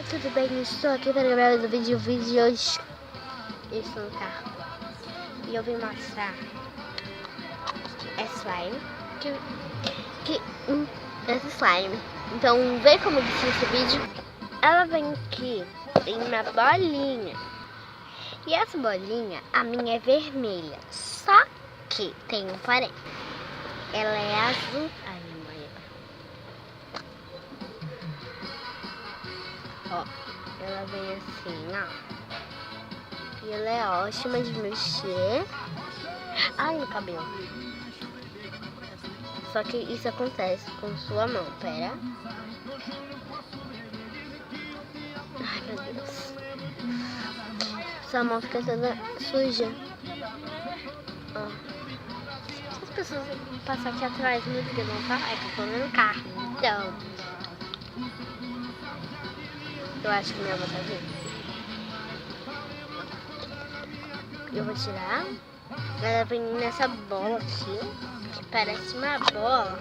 Tudo bem? Estou aqui para gravar o vídeo de hoje. Eu estou no carro e eu vim mostrar essa slime. Essa slime. Então, vê como eu disse nesse vídeo. Ela vem aqui em uma bolinha. E essa bolinha, a minha é vermelha. Só que tem um porém. Ela é azul. Ai, mãe. Ó, ela vem assim, ó. E ela é ótima de mexer. Ai, no cabelo. Só que isso acontece com sua mão, pera. Ai, meu Deus. Sua mão fica toda suja. Ó. Se as pessoas passarem aqui atrás, meu Deus, não tá? É que eu tô no carro. Então, eu acho que minha avó tá vindo. Eu vou tirar. Ela vem nessa bola aqui, que parece uma bola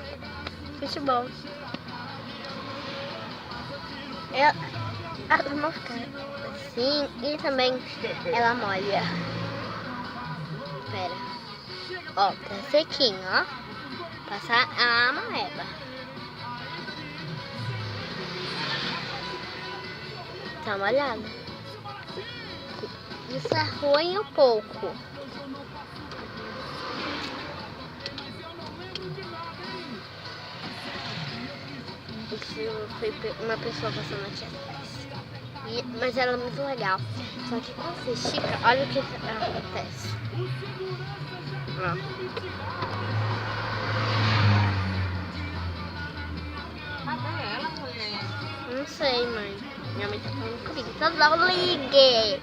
de futebol. Ela não fica assim e também ela molha. Pera. Ó, tá sequinho, ó. Passar a amarela. Tá molhada. Isso é ruim um pouco. Isso foi uma pessoa passando aqui atrás. Mas ela é muito legal. Só que quando você estica, olha o que acontece. Ó. Cadê ela, mulher? Não sei, mãe. Minha mãe tá falando comigo. Então não ligue.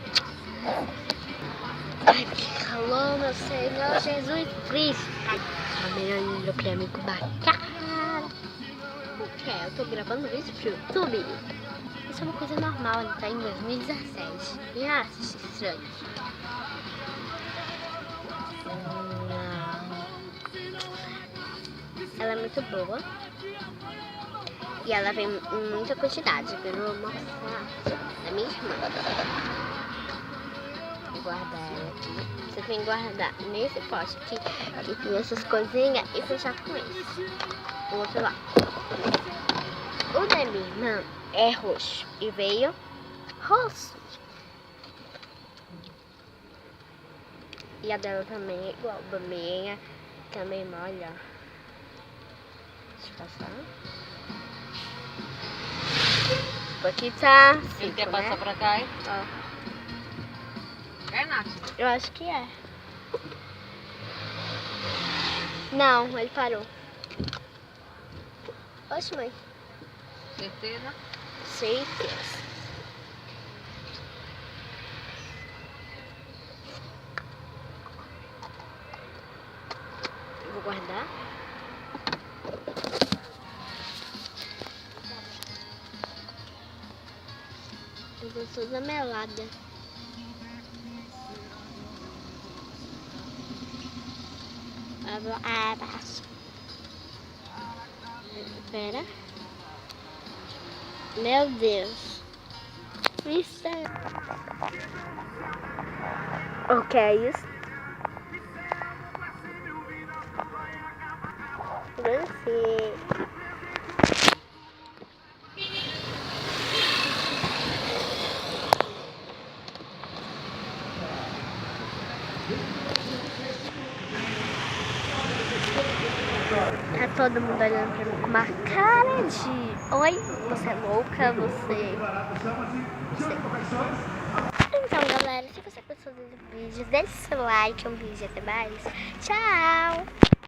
Ai, que calor, meu Senhor Jesus Cristo. A menina olhou pra mim com uma cara. Eu tô gravando vídeo pro YouTube. Isso é uma coisa normal, ele tá em 2017. E acha estranho. Ela é muito boa. E ela vem em muita quantidade. Eu vou mostrar a minha irmã. Vou guardar ela aqui. Você tem que guardar nesse pote aqui, que tem essas coisinhas, e fechar com esse. O outro lá. O da minha irmã é roxo e veio roxo. E a dela também é igual. A minha também molha. Deixa eu passar. Aqui tá. Ele quer passar pra cá, hein? Ó. É, Nath? Eu acho que é. Não, ele parou. Oxe, mãe. Certeza? Certeza. Vou guardar. Eu tô toda melada. Espera. Meu Deus. Isso é... O que é isso? Não sei. Tá todo mundo olhando pra mim com uma cara de... Oi, você é louca, você... Então, galera, se você gostou desse vídeo, deixe seu like, um vídeo até mais. Tchau!